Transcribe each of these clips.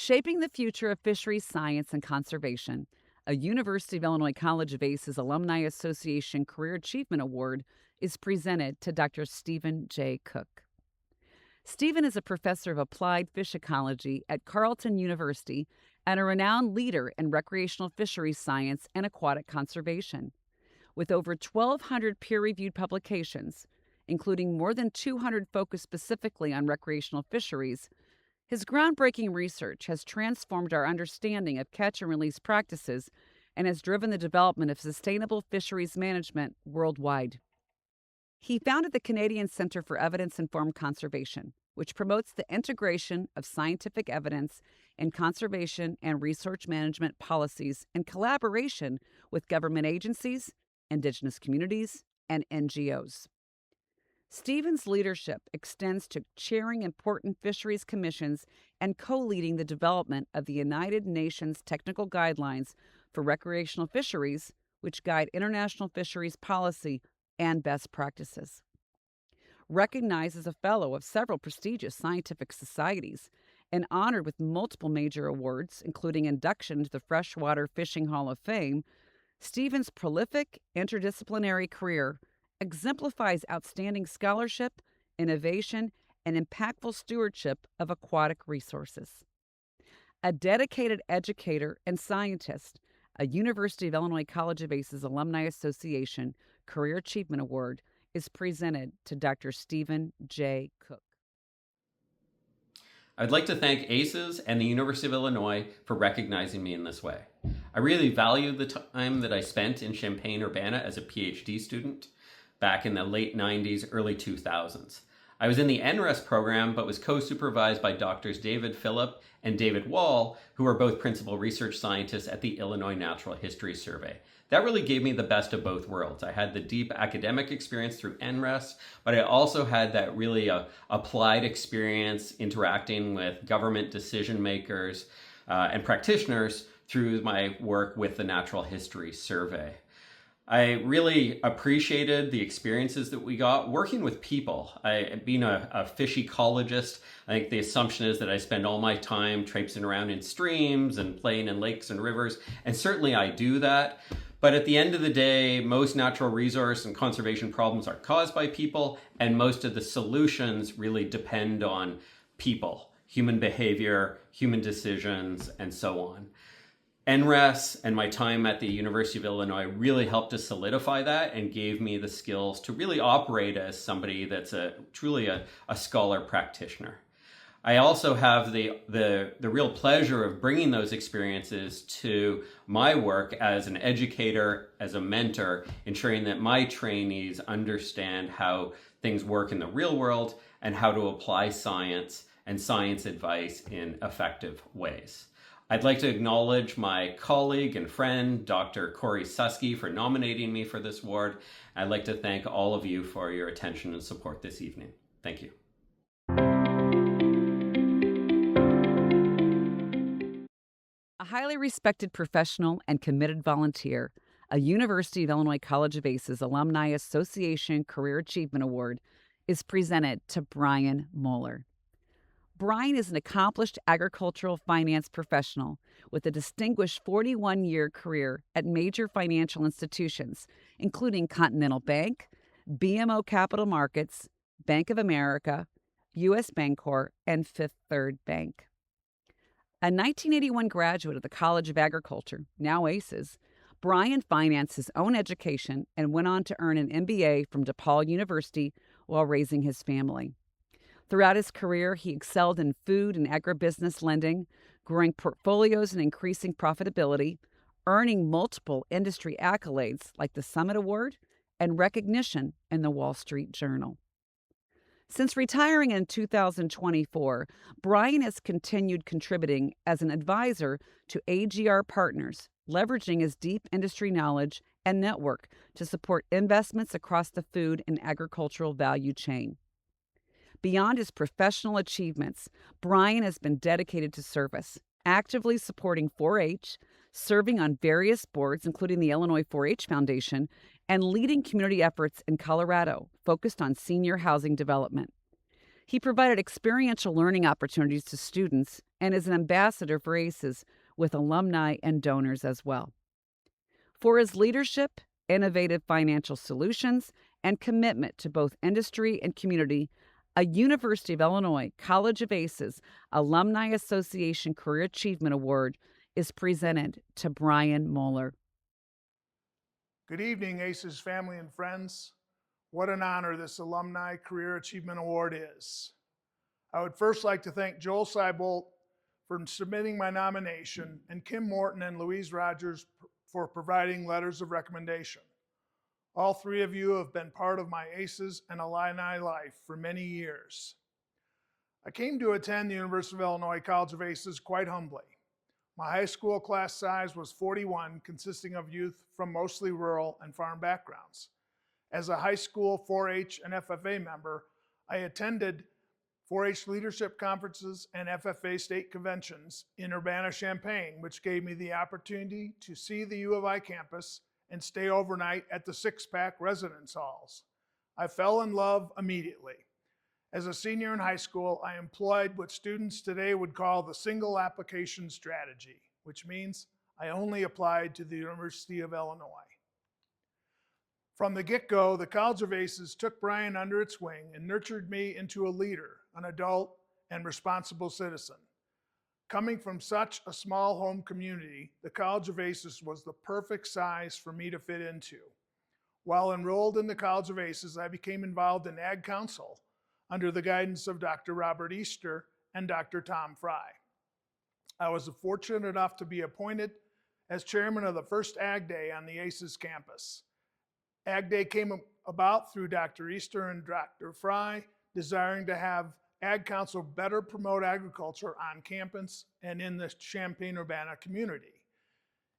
Shaping the Future of Fisheries Science and Conservation, a University of Illinois College of ACES Alumni Association Career Achievement Award is presented to Dr. Stephen J. Cook. Stephen is a professor of applied fish ecology at Carleton University and a renowned leader in recreational fisheries science and aquatic conservation. With over 1,200 peer-reviewed publications, including more than 200 focused specifically on recreational fisheries, his groundbreaking research has transformed our understanding of catch-and-release practices and has driven the development of sustainable fisheries management worldwide. He founded the Canadian Centre for Evidence-Informed Conservation, which promotes the integration of scientific evidence in conservation and research management policies in collaboration with government agencies, Indigenous communities, and NGOs. Stephen's leadership extends to chairing important fisheries commissions and co-leading the development of the United Nations Technical Guidelines for Recreational Fisheries, which guide international fisheries policy and best practices. Recognized as a fellow of several prestigious scientific societies and honored with multiple major awards, including induction to the Freshwater Fishing Hall of Fame, Stephen's prolific interdisciplinary career exemplifies outstanding scholarship, innovation, and impactful stewardship of aquatic resources. A dedicated educator and scientist, a University of Illinois College of ACES Alumni Association Career Achievement Award is presented to Dr. Stephen J. Cook. I'd like to thank ACES and the University of Illinois for recognizing me in this way. I really value the time that I spent in Champaign-Urbana as a PhD student back in the late 90s, early 2000s. I was in the NRES program, but was co-supervised by Drs. David Phillip and David Wall, who are both principal research scientists at the Illinois Natural History Survey. That really gave me the best of both worlds. I had the deep academic experience through NRES, but I also had that really applied experience interacting with government decision makers and practitioners through my work with the Natural History Survey. I really appreciated the experiences that we got working with people. Being a fish ecologist, I think the assumption is that I spend all my time traipsing around in streams and playing in lakes and rivers, and certainly I do that. But at the end of the day, most natural resource and conservation problems are caused by people, and most of the solutions really depend on people, human behavior, human decisions, and so on. NRES and my time at the University of Illinois really helped to solidify that and gave me the skills to really operate as somebody that's truly a scholar practitioner. I also have the real pleasure of bringing those experiences to my work as an educator, as a mentor, ensuring that my trainees understand how things work in the real world and how to apply science and science advice in effective ways. I'd like to acknowledge my colleague and friend, Dr. Corey Susky, for nominating me for this award. I'd like to thank all of you for your attention and support this evening. Thank you. A highly respected professional and committed volunteer, a University of Illinois College of ACES Alumni Association Career Achievement Award is presented to Brian Moeller. Brian is an accomplished agricultural finance professional with a distinguished 41-year career at major financial institutions, including Continental Bank, BMO Capital Markets, Bank of America, U.S. Bancorp, and Fifth Third Bank. A 1981 graduate of the College of Agriculture, now ACES, Brian financed his own education and went on to earn an MBA from DePaul University while raising his family. Throughout his career, he excelled in food and agribusiness lending, growing portfolios and increasing profitability, earning multiple industry accolades like the Summit Award and recognition in the Wall Street Journal. Since retiring in 2024, Brian has continued contributing as an advisor to AGR Partners, leveraging his deep industry knowledge and network to support investments across the food and agricultural value chain. Beyond his professional achievements, Brian has been dedicated to service, actively supporting 4-H, serving on various boards, including the Illinois 4-H Foundation, and leading community efforts in Colorado focused on senior housing development. He provided experiential learning opportunities to students and is an ambassador for ACES with alumni and donors as well. For his leadership, innovative financial solutions, and commitment to both industry and community, a University of Illinois College of ACES Alumni Association Career Achievement Award is presented to Brian Moeller. Good evening, ACES family and friends. What an honor this Alumni Career Achievement Award is. I would first like to thank Joel Seibolt for submitting my nomination and Kim Morton and Louise Rogers for providing letters of recommendation. All three of you have been part of my ACES and alumni life for many years. I came to attend the University of Illinois College of ACES quite humbly. My high school class size was 41, consisting of youth from mostly rural and farm backgrounds. As a high school 4-H and FFA member, I attended 4-H leadership conferences and FFA state conventions in Urbana-Champaign, which gave me the opportunity to see the U of I campus and stay overnight at the six-pack residence halls. I fell in love immediately. As a senior in high school, I employed what students today would call the single application strategy, which means I only applied to the University of Illinois. From the get-go, the College of ACES took Brian under its wing and nurtured me into a leader, an adult, and responsible citizen. Coming from such a small home community, the College of ACES was the perfect size for me to fit into. While enrolled in the College of ACES, I became involved in Ag Council under the guidance of Dr. Robert Easter and Dr. Tom Fry. I was fortunate enough to be appointed as chairman of the first Ag Day on the ACES campus. Ag Day came about through Dr. Easter and Dr. Fry desiring to have Ag Council better promote agriculture on campus and in the Champaign-Urbana community.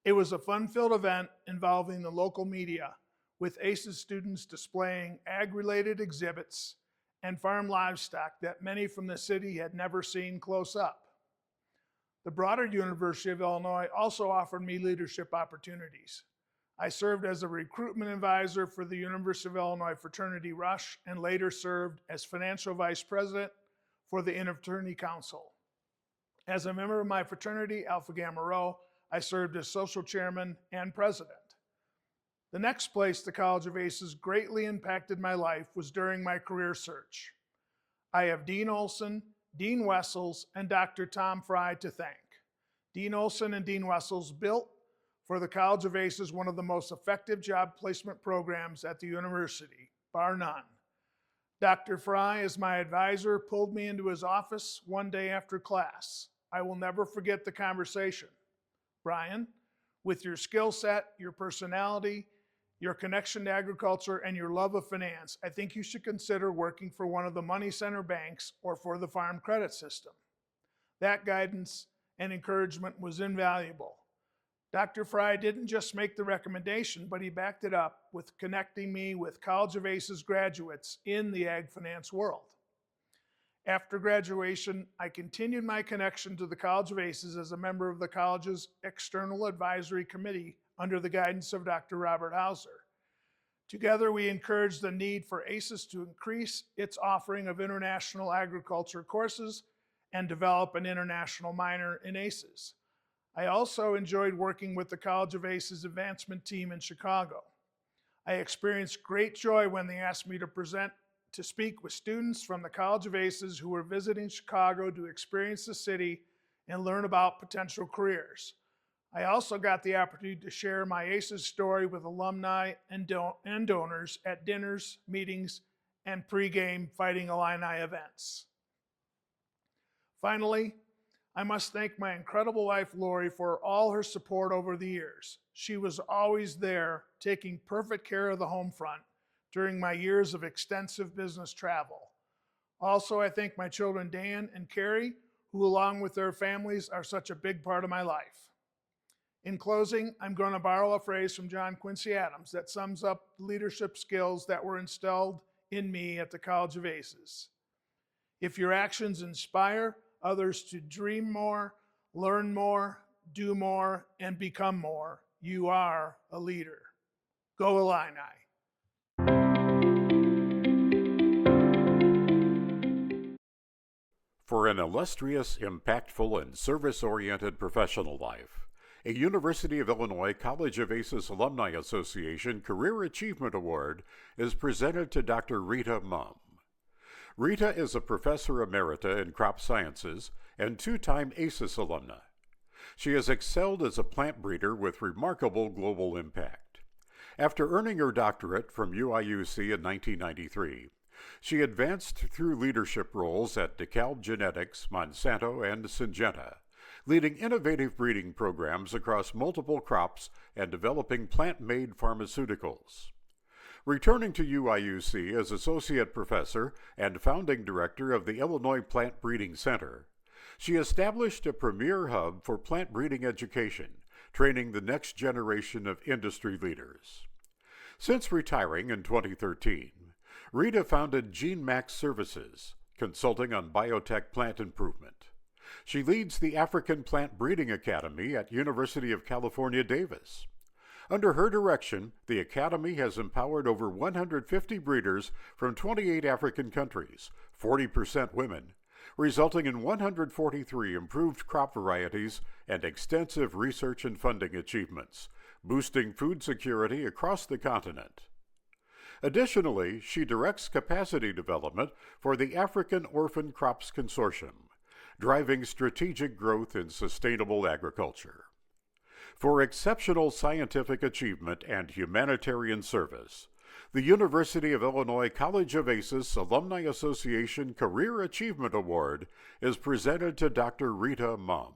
It was a fun-filled event involving the local media, with ACES students displaying ag-related exhibits and farm livestock that many from the city had never seen close up. The broader University of Illinois also offered me leadership opportunities. I served as a recruitment advisor for the University of Illinois Fraternity Rush and later served as financial vice president for the Interfraternity Council. As a member of my fraternity, Alpha Gamma Rho, I served as social chairman and president. The next place the College of ACES greatly impacted my life was during my career search. I have Dean Olson, Dean Wessels, and Dr. Tom Fry to thank. Dean Olson and Dean Wessels built for the College of ACES one of the most effective job placement programs at the university, bar none. Dr. Fry, as my advisor, pulled me into his office one day after class. I will never forget the conversation. Brian, with your skill set, your personality, your connection to agriculture, and your love of finance, I think you should consider working for one of the money center banks or for the farm credit system. That guidance and encouragement was invaluable. Dr. Fry didn't just make the recommendation, but he backed it up with connecting me with College of ACES graduates in the ag finance world. After graduation, I continued my connection to the College of ACES as a member of the college's External Advisory Committee under the guidance of Dr. Robert Hauser. Together, we encouraged the need for ACES to increase its offering of international agriculture courses and develop an international minor in ACES. I also enjoyed working with the College of ACES advancement team in Chicago. I experienced great joy when they asked me to speak with students from the College of ACES who were visiting Chicago to experience the city and learn about potential careers. I also got the opportunity to share my ACES story with alumni and donors at dinners, meetings, and pregame Fighting Illini events. Finally, I must thank my incredible wife, Lori, for all her support over the years. She was always there, taking perfect care of the home front during my years of extensive business travel. Also, I thank my children, Dan and Carrie, who along with their families are such a big part of my life. In closing, I'm going to borrow a phrase from John Quincy Adams that sums up leadership skills that were instilled in me at the College of ACES. If your actions inspire others to dream more, learn more, do more, and become more, you are a leader. Go Illini. For an illustrious, impactful, and service-oriented professional life, a University of Illinois College of ACES Alumni Association Career Achievement Award is presented to Dr. Rita Mumm. Rita is a professor emerita in crop sciences and two-time ACES alumna. She has excelled as a plant breeder with remarkable global impact. After earning her doctorate from UIUC in 1993, she advanced through leadership roles at DeKalb Genetics, Monsanto, and Syngenta, leading innovative breeding programs across multiple crops and developing plant-made pharmaceuticals. Returning to UIUC as Associate Professor and Founding Director of the Illinois Plant Breeding Center, she established a premier hub for plant breeding education, training the next generation of industry leaders. Since retiring in 2013, Rita founded GeneMax Services, consulting on biotech plant improvement. She leads the African Plant Breeding Academy at University of California, Davis. Under her direction, the Academy has empowered over 150 breeders from 28 African countries, 40% women, resulting in 143 improved crop varieties and extensive research and funding achievements, boosting food security across the continent. Additionally, she directs capacity development for the African Orphan Crops Consortium, driving strategic growth in sustainable agriculture. For exceptional scientific achievement and humanitarian service, the University of Illinois College of ACES Alumni Association Career Achievement Award is presented to Dr. Rita Mumm.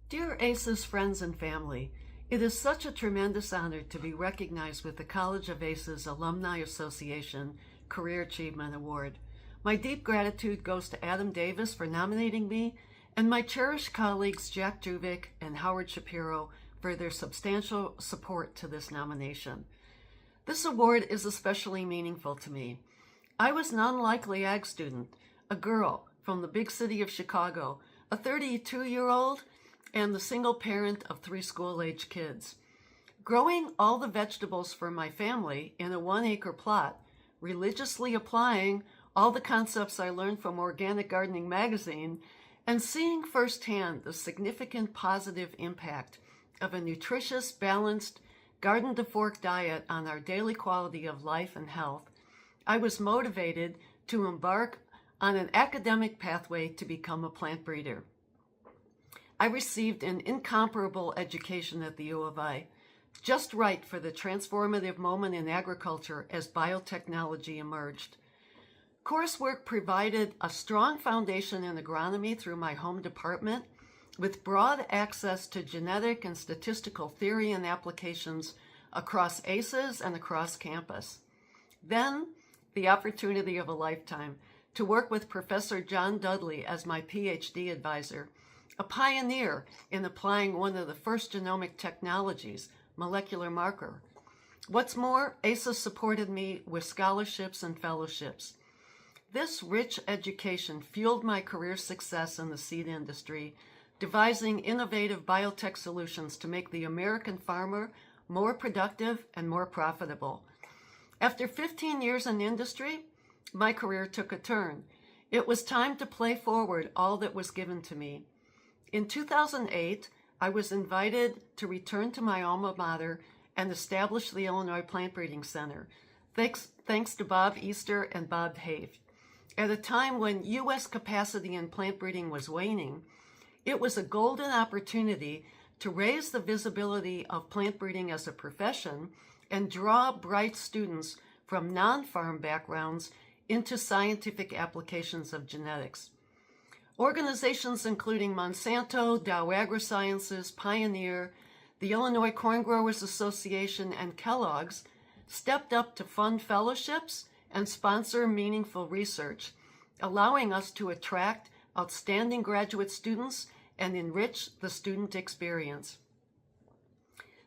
Dear ACES friends and family, it is such a tremendous honor to be recognized with the College of ACES Alumni Association Career Achievement Award. My deep gratitude goes to Adam Davis for nominating me, and my cherished colleagues Jack Juvick and Howard Shapiro for their substantial support to this nomination. This award is especially meaningful to me. I was an unlikely ag student, a girl from the big city of Chicago, a 32-year-old, and the single parent of 3 school-age kids. Growing all the vegetables for my family in a 1-acre plot, religiously applying all the concepts I learned from Organic Gardening magazine, and seeing firsthand the significant positive impact of a nutritious, balanced, garden-to-fork diet on our daily quality of life and health, I was motivated to embark on an academic pathway to become a plant breeder. I received an incomparable education at the U of I, just right for the transformative moment in agriculture as biotechnology emerged. Coursework provided a strong foundation in agronomy through my home department, with broad access to genetic and statistical theory and applications across ACES and across campus. Then, the opportunity of a lifetime to work with Professor John Dudley as my PhD advisor, a pioneer in applying one of the first genomic technologies, molecular marker. What's more, ACES supported me with scholarships and fellowships. This rich education fueled my career success in the seed industry, devising innovative biotech solutions to make the American farmer more productive and more profitable. After 15 years in industry, my career took a turn. It was time to play forward all that was given to me. In 2008, I was invited to return to my alma mater and establish the Illinois Plant Breeding Center, thanks to Bob Easter and Bob Have. At a time when U.S. capacity in plant breeding was waning, it was a golden opportunity to raise the visibility of plant breeding as a profession and draw bright students from non-farm backgrounds into scientific applications of genetics. Organizations including Monsanto, Dow AgroSciences, Pioneer, the Illinois Corn Growers Association, and Kellogg's stepped up to fund fellowships and sponsor meaningful research, allowing us to attract outstanding graduate students and enrich the student experience.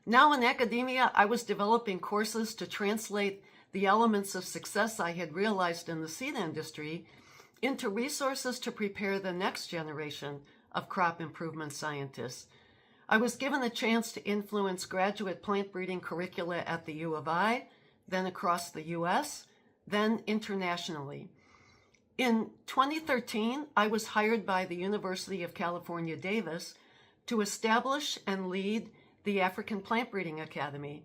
Now in academia, I was developing courses to translate the elements of success I had realized in the seed industry into resources to prepare the next generation of crop improvement scientists. I was given a chance to influence graduate plant breeding curricula at the U of I, then across the U.S., then internationally. In 2013, I was hired by the University of California, Davis to establish and lead the African Plant Breeding Academy.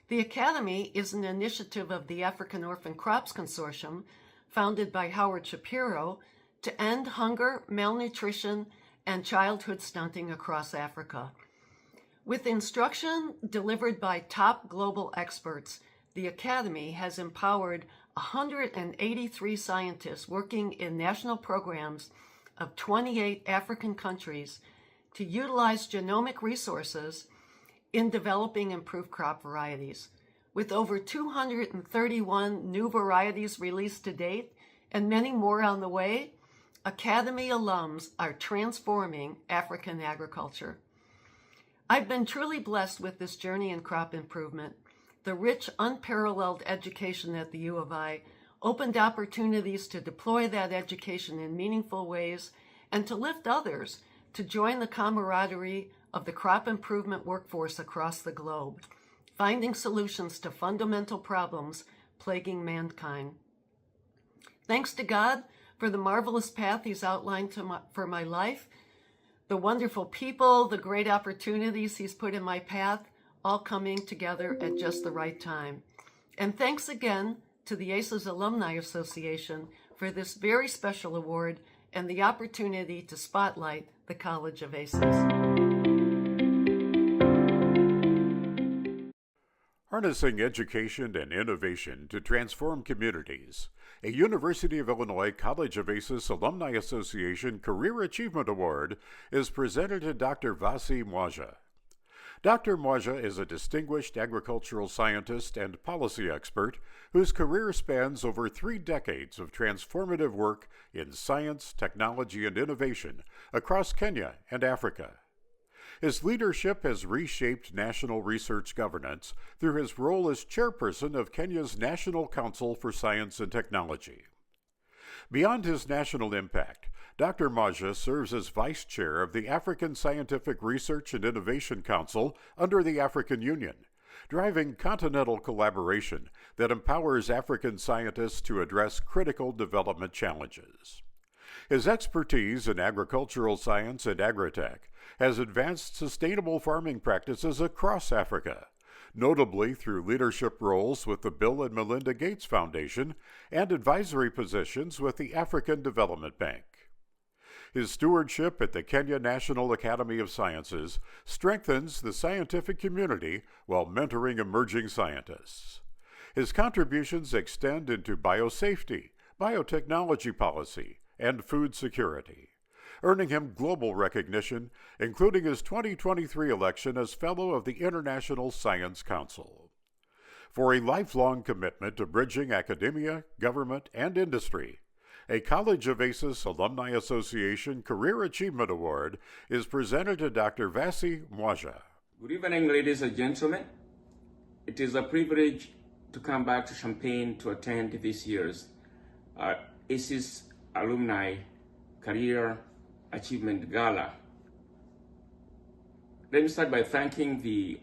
The Academy is an initiative of the African Orphan Crops Consortium, founded by Howard Shapiro, to end hunger, malnutrition, and childhood stunting across Africa. With instruction delivered by top global experts, the Academy has empowered 183 scientists working in national programs of 28 African countries to utilize genomic resources in developing improved crop varieties. With over 231 new varieties released to date and many more on the way, Academy alums are transforming African agriculture. I've been truly blessed with this journey in crop improvement. The rich, unparalleled education at the U of I opened opportunities to deploy that education in meaningful ways and to lift others to join the camaraderie of the crop improvement workforce across the globe, finding solutions to fundamental problems plaguing mankind. Thanks to God for the marvelous path He's outlined for my life, the wonderful people, the great opportunities He's put in my path, all coming together at just the right time. And thanks again to the ACES Alumni Association for this very special award and the opportunity to spotlight the College of ACES. Harnessing education and innovation to transform communities, a University of Illinois College of ACES Alumni Association Career Achievement Award is presented to Dr. Vasey Mwaja. Dr. Mwaja is a distinguished agricultural scientist and policy expert whose career spans over 3 decades of transformative work in science, technology, and innovation across Kenya and Africa. His leadership has reshaped national research governance through his role as chairperson of Kenya's National Council for Science and Technology. Beyond his national impact, Dr. Mwaja serves as vice chair of the African Scientific Research and Innovation Council under the African Union, driving continental collaboration that empowers African scientists to address critical development challenges. His expertise in agricultural science and agritech has advanced sustainable farming practices across Africa, notably through leadership roles with the Bill and Melinda Gates Foundation and advisory positions with the African Development Bank. His stewardship at the Kenya National Academy of Sciences strengthens the scientific community while mentoring emerging scientists. His contributions extend into biosafety, biotechnology policy, and food security, earning him global recognition, including his 2023 election as Fellow of the International Science Council. For a lifelong commitment to bridging academia, government, and industry, a College of ACES Alumni Association Career Achievement Award is presented to Dr. Vasey Mwaja. Good evening, ladies and gentlemen. It is a privilege to come back to Champaign to attend this year's ACES Alumni Career Achievement Gala. Let me start by thanking the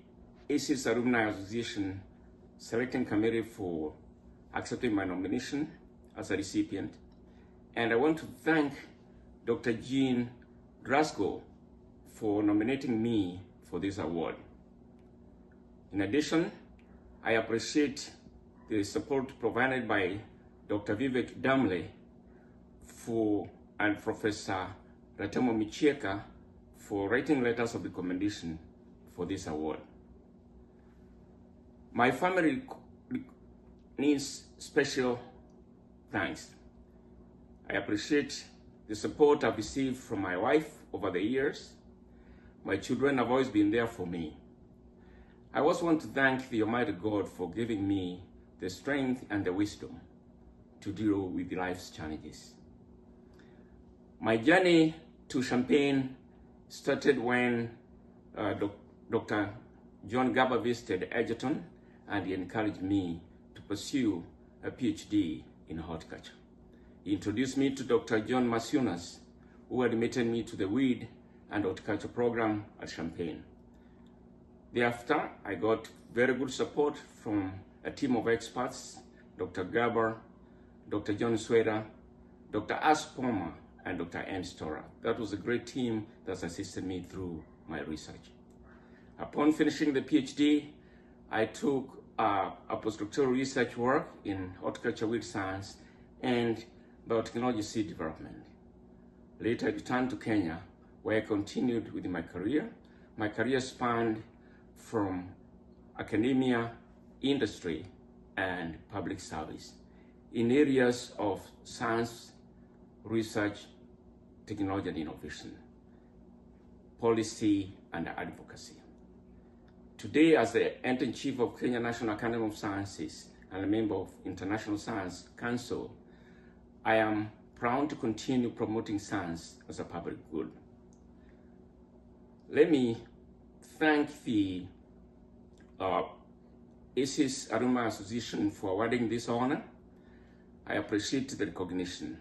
ACES Alumni Association Selecting Committee for accepting my nomination as a recipient. And I want to thank Dr. Jean Drasco for nominating me for this award. In addition, I appreciate the support provided by Dr. Vivek Damle and Professor Ratamo Michieka for writing letters of recommendation for this award. My family needs special thanks. I appreciate the support I've received from my wife over the years. My children have always been there for me. I also want to thank the Almighty God for giving me the strength and the wisdom to deal with life's challenges. My journey to Champaign started when Dr. John Garber visited Edgerton, and he encouraged me to pursue a PhD in horticulture. He introduced me to Dr. John Masunas, who admitted me to the weed and horticulture program at Champaign. Thereafter, I got very good support from a team of experts, Dr. Garber, Dr. John Sweder, Dr. Aspoma, and Dr. Ann Stora. That was a great team that assisted me through my research. Upon finishing the PhD, I took a postdoctoral research work in horticulture weed science and biotechnology seed development. Later, I returned to Kenya, where I continued with my career. My career spanned from academia, industry, and public service in areas of science, research, technology and innovation, policy, and advocacy. Today, as the editor-in-chief of Kenya National Academy of Sciences and a member of International Science Council, I am proud to continue promoting science as a public good. Let me thank the ACES Alumni Association for awarding this honor. I appreciate the recognition.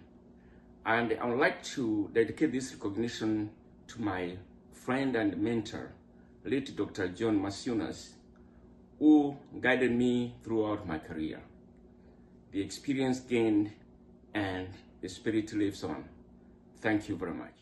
And I would like to dedicate this recognition to my friend and mentor, late Dr. John Masunas, who guided me throughout my career. The experience gained and the spirit lives on. Thank you very much.